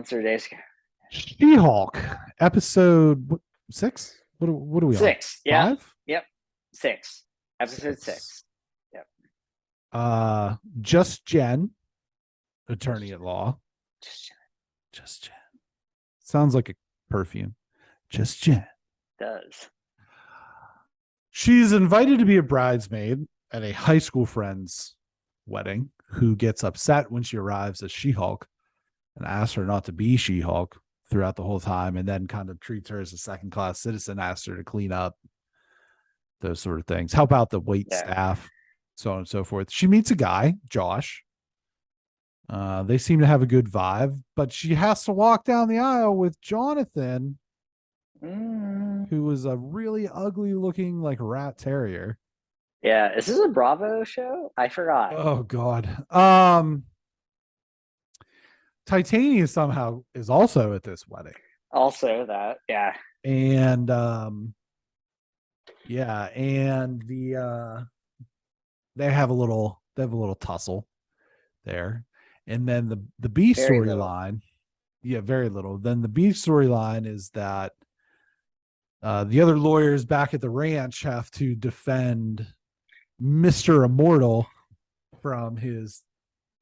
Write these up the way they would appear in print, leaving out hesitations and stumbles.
months or days. She-Hulk, episode 6. What are we on? Six. Yeah. 5? Yep. 6. Episode 6. 6. Yep. Just Jen, attorney at law. Just Jen. Sounds like a perfume. Just Jen. Does. She's invited to be a bridesmaid at a high school friend's wedding, who gets upset when she arrives as She-Hulk and asks her not to be She-Hulk throughout the whole time, and then kind of treats her as a second-class citizen, asks her to clean up, those sort of things, help out the wait staff, so on and so forth. She meets a guy, Josh. They seem to have a good vibe, but she has to walk down the aisle with Jonathan, who is a really ugly looking like rat terrier. Yeah, is this a Bravo show? I forgot. Oh God. Titania somehow is also at this wedding. Also that, yeah. And they have a little tussle there. And then the B storyline, very little. Then the B storyline is that the other lawyers back at the ranch have to defend Mr. Immortal from his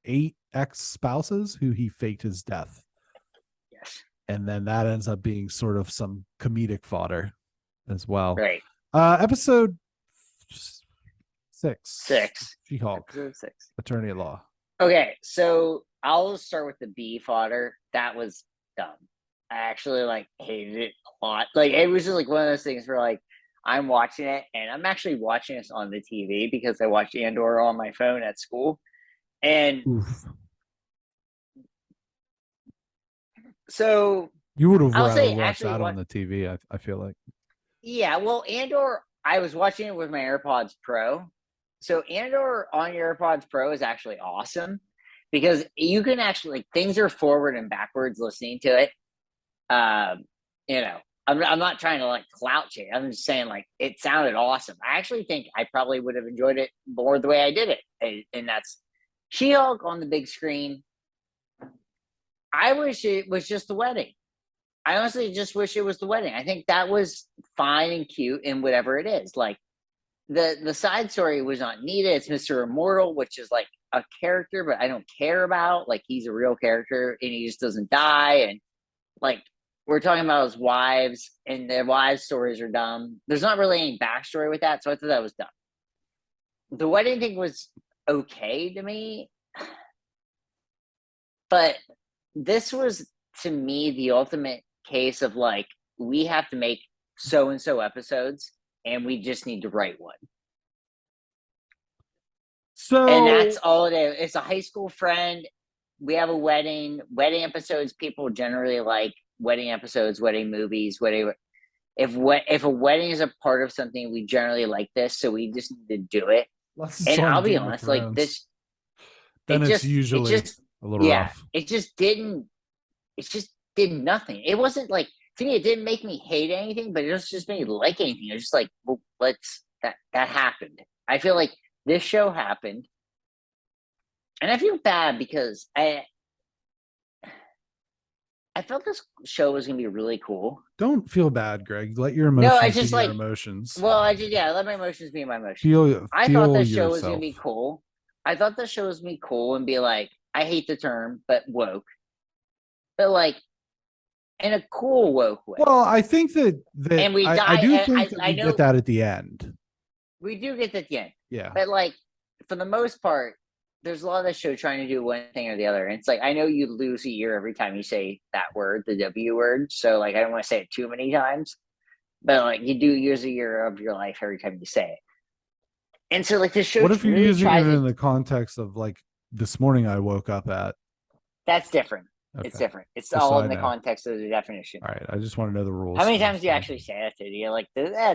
8 ex-spouses who he faked his death. Yes. And then that ends up being sort of some comedic fodder as well. Right. Episode 6. She-Hulk. Episode 6. Attorney at law. Okay, so I'll start with the B fodder. That was dumb. I actually hated it a lot. It was just one of those things where I'm watching it, and I'm actually watching this on the TV because I watched Andor on my phone at school. And so you would have rather watched that on the TV, I feel like. Yeah, well, Andor, I was watching it with my AirPods Pro. So Andor on your AirPods Pro is actually awesome because you can actually things are forward and backwards listening to it. I'm not trying to clout it. I'm just saying it sounded awesome. I actually think I probably would have enjoyed it more the way I did it. And that's She-Hulk on the big screen. I wish it was just the wedding. I honestly just wish it was the wedding. I think that was fine and cute and whatever it is. The side story was not needed. It's Mr. Immortal, which is a character, but I don't care about. He's a real character and he just doesn't die. And we're talking about his wives, and their wives' stories are dumb. There's not really any backstory with that, so I thought that was dumb. The wedding thing was okay to me, but this was, to me, the ultimate case of we have to make so-and-so episodes, and we just need to write one. And that's all it is. It's a high school friend. We have a wedding. Wedding episodes, people generally like wedding episodes, wedding movies, wedding. If a wedding is a part of something, we generally like this, so we just need to do it. And I'll be honest, this. Then it's usually a little rough. It just didn't. It just did nothing. It wasn't to me. It didn't make me hate anything, but it just made me like anything. It was just well, that happened. I feel like this show happened, and I feel bad because I felt this show was gonna be really cool. Don't feel bad, Greg. Let your emotions be your emotions. Well, let my emotions be my emotions. I thought this show was gonna be cool. I thought the show was gonna be cool and be I hate the term, but woke. But in a cool woke way. Well, I think that and we I do think that we get that at the end. We do get that at the end. Yeah. But for the most part, there's a lot of the show trying to do one thing or the other. And it's I know you lose a year every time you say that word, the W word. So I don't want to say it too many times, but you do use a year of your life every time you say it. And so the show. What if you're using it in the context of this morning I woke up at? That's different. Okay. It's different. It's just all in the context of the definition. All right. I just want to know the rules. How many times do you actually say that to you?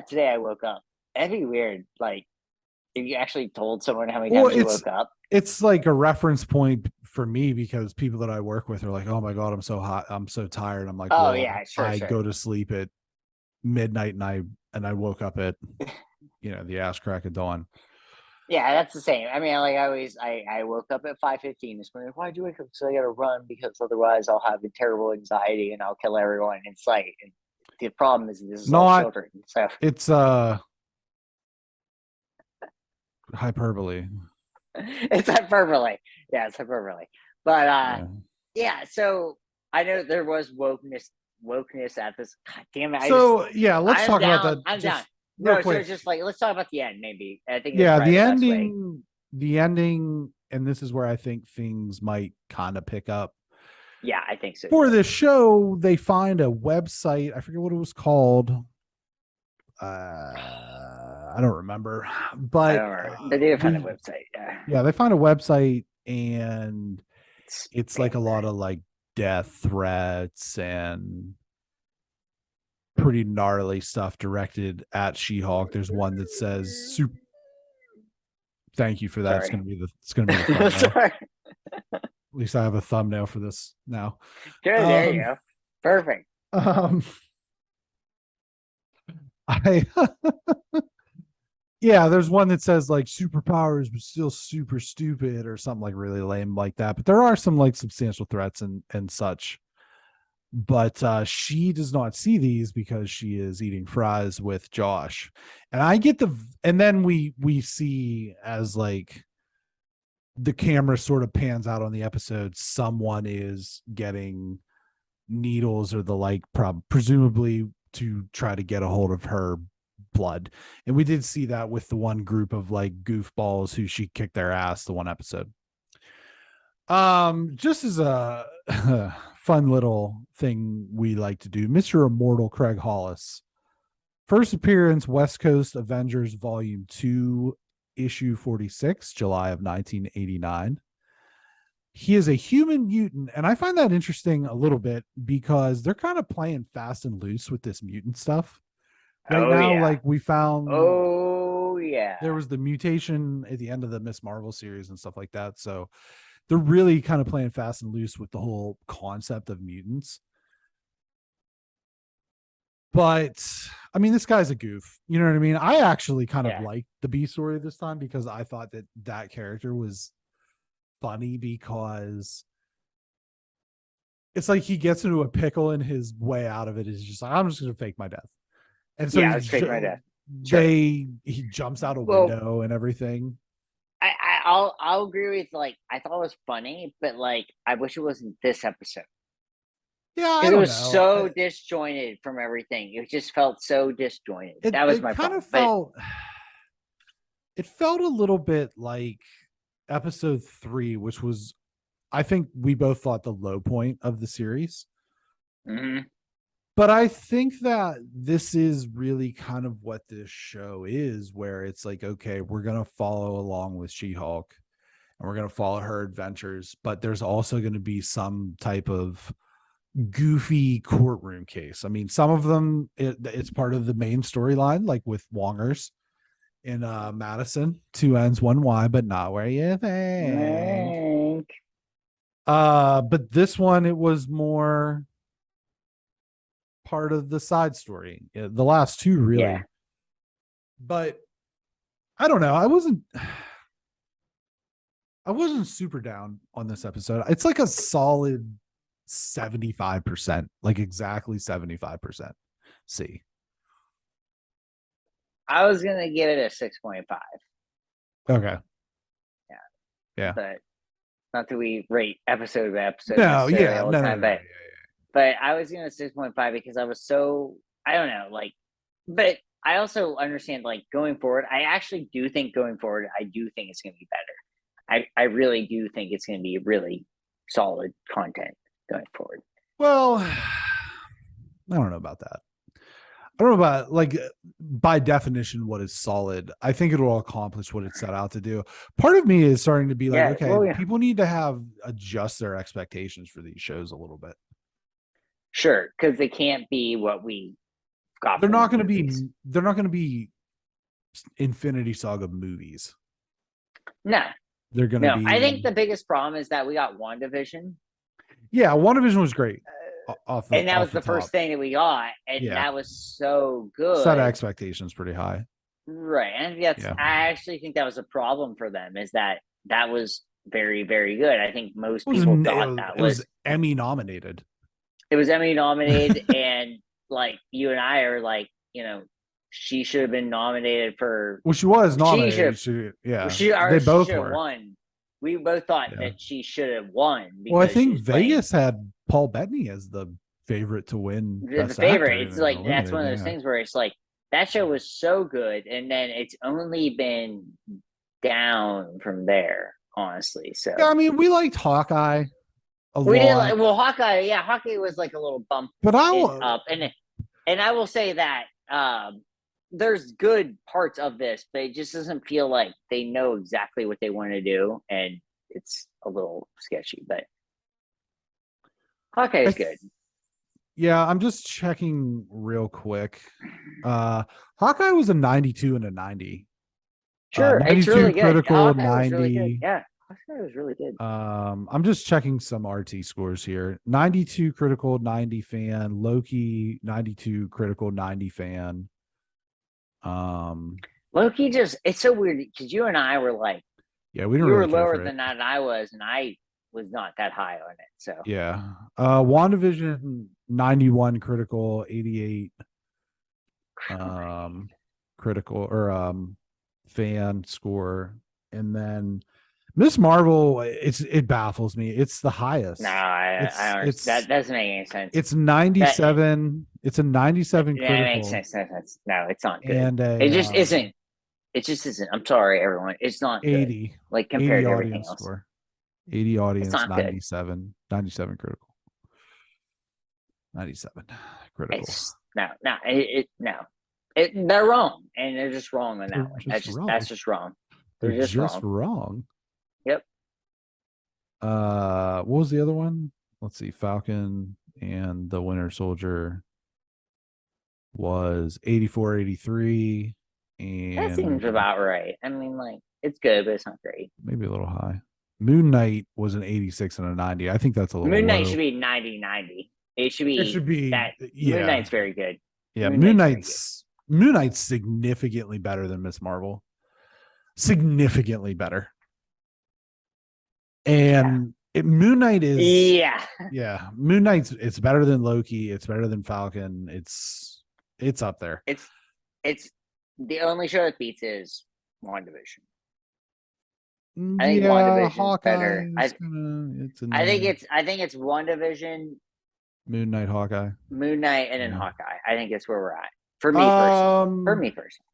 Today I woke up. That'd be weird. If you actually told someone how many times you woke up. It's a reference point for me because people that I work with are oh my God, I'm so hot. I'm so tired. I'm oh yeah, sure. I go to sleep at midnight and I woke up at, the ass crack of dawn. Yeah, that's the same. I mean, like I woke up at 5:15 this morning. Why'd you wake up? So I got to run because otherwise I'll have a terrible anxiety and I'll kill everyone. It's like the problem is this is all Not children. So it's hyperbole. it's hyperbole. Yeah, it's hyperbole. But Yeah. yeah. So I know there was wokeness at this. God damn it! So yeah, let's I'm talk about down. that I'm down. just real No, so quick. it's just like let's talk about the end. Maybe I think it's Yeah, probably the best way. the ending, and this is where I think things might kind of pick up. Yeah, I think so For too. this show, they find a website. I forget what it was called. I don't remember, I but don't remember. They did find a website. Yeah. yeah, they find a website, and it's like a Spam. lot of like death threats and pretty gnarly stuff directed at She-Hulk. There's one that says "Super." Thank you for that. Sorry. It's gonna be the thumbnail. Sorry. At least I have a thumbnail for this now. Good, there you go. Perfect. Um, I yeah, there's one that says like superpowers but still super stupid or something like really lame like that. But there are some like substantial threats and such. But she does not see these because she is eating fries with Josh. And I get and then we see as like the camera sort of pans out on the episode, someone is getting needles or the like, presumably to try to get a hold of her blood. And we did see that with the one group of like goofballs who she kicked their ass the one episode. Just as a fun little thing we like to do, Mr. Immortal Craig Hollis, first appearance, West Coast Avengers Volume 2, issue 46, July of 1989. He is a human mutant, and I find that interesting a little bit because they're kind of playing fast and loose with this mutant stuff right Oh now. yeah. Like we found Oh yeah. there was the mutation at the end of the Miss Marvel series and stuff like that. So they're really kind of playing fast and loose with the whole concept of mutants. But I mean, this guy's a goof. You know what I mean? I actually kind of liked the B story this time because I thought that that character was funny because it's like he gets into a pickle and his way out of it is just like, I'm just going to fake my death. And so let's fake my death. Sure. he jumps out a window and everything. I'll agree with, like, I thought it was funny, but like I wish it wasn't this episode. Yeah, because it was so disjointed from everything. It just felt so disjointed. That was my problem. It felt a little bit like episode 3, which was, I think we both thought, the low point of the series. Mm-hmm. But I think that this is really kind of what this show is, where it's like, okay, we're going to follow along with She-Hulk and we're going to follow her adventures, but there's also going to be some type of goofy courtroom case. I mean, some of them it's part of the main storyline, like with Wongers in Madison, 2 N's 1 Y, but not where you think. But this one, it was more part of the side story. The last 2 really. Yeah. But I don't know. I wasn't super down on this episode. It's like a solid 75%, like exactly 75%. C. I was gonna give it a 6.5. Okay. Yeah. But not that we rate episode by episode. No, yeah, all the time, but I was gonna 6.5 because I was so, I don't know, like, but I also understand, like, going forward, I actually do think going forward, I do think it's gonna be better. I really do think it's gonna be really solid content going forward. Well, I don't know about that. I don't know about, like, by definition, what is solid. I think it will accomplish what it set out to do. Part of me is starting to be like, people need to adjust their expectations for these shows a little bit. Sure, because they can't be what we got. They're not going to be Infinity Saga movies. No. They're going to be. I think the biggest problem is that we got WandaVision. Yeah, WandaVision was great. And that was the first thing that we got, and that was so good. Set expectations pretty high. right. And that's, Yeah. I actually think that was a problem for them, is that that was very, very good. I think most It was people thought that it was was, Emmy nominated. it was Emmy nominated. And like you and I are like, she should have been nominated for, Well, she was she should nominated. Yeah, or they she both should have were. won. We both thought Yeah. that she should have won Well, I because she think was playing Vegas had Paul Bettany as the favorite to win the Best favorite. Actor It's in like that's Eliminated. one of those Yeah. things where it's like that show was so good, and then it's only been down from there, honestly. Yeah, So I mean, we liked Hawkeye a we did lot, Hawkeye. Yeah, Hawkeye was like a little bump but it up, and I will say that there's good parts of this, but it just doesn't feel like they know exactly what they want to do, and it's a little sketchy. But Hawkeye I is th- good. yeah, I'm just checking real quick. Hawkeye was a 92 and a 90. Sure, it's 92 really good. critical, Hawkeye was really good. 90. Yeah, Hawkeye was really good. I'm just checking some RT scores here. 92 critical, 90 fan. Loki, 92 critical, 90 fan. Loki just, it's so weird because you and I were like, Yeah, we you didn't were really care lower for it. than that, and I was, and I was not that high on it. So Yeah. WandaVision, 91 critical, 88 critical or fan score. And then Miss Marvel, it baffles me. It's the highest. no, I don't. That doesn't make any sense. It's 97. It's a 97 That makes critical. sense. No, it's not good. And It just isn't. It just isn't. I'm sorry, everyone. It's not good. 80. Like compared 80 to everything audience else. score. 80 audience, not good. 97 critical. 97 critical. It's no. They're wrong, and they're just wrong on that one. That's just wrong. They're just wrong. Yep. What was the other one? Let's see. Falcon and the Winter Soldier was 84, 83. And That seems about right. I mean, like, it's good, but it's not great. Maybe a little high. Moon Knight was an 86 and a 90. I think that's a little Moon Knight low. should be 90-90. It should be that. Yeah. Moon Knight's very good. Yeah, Moon Knight's significantly better than Miss Marvel. Significantly better. And Moon Knight is Moon Knight's it's better than Loki, it's better than Falcon. It's up there. It's the only show that beats is WandaVision. I think WandaVision's better. I think it's WandaVision, Moon Knight, Hawkeye. Moon Knight, and then Hawkeye. I think that's where we're at. For me personally.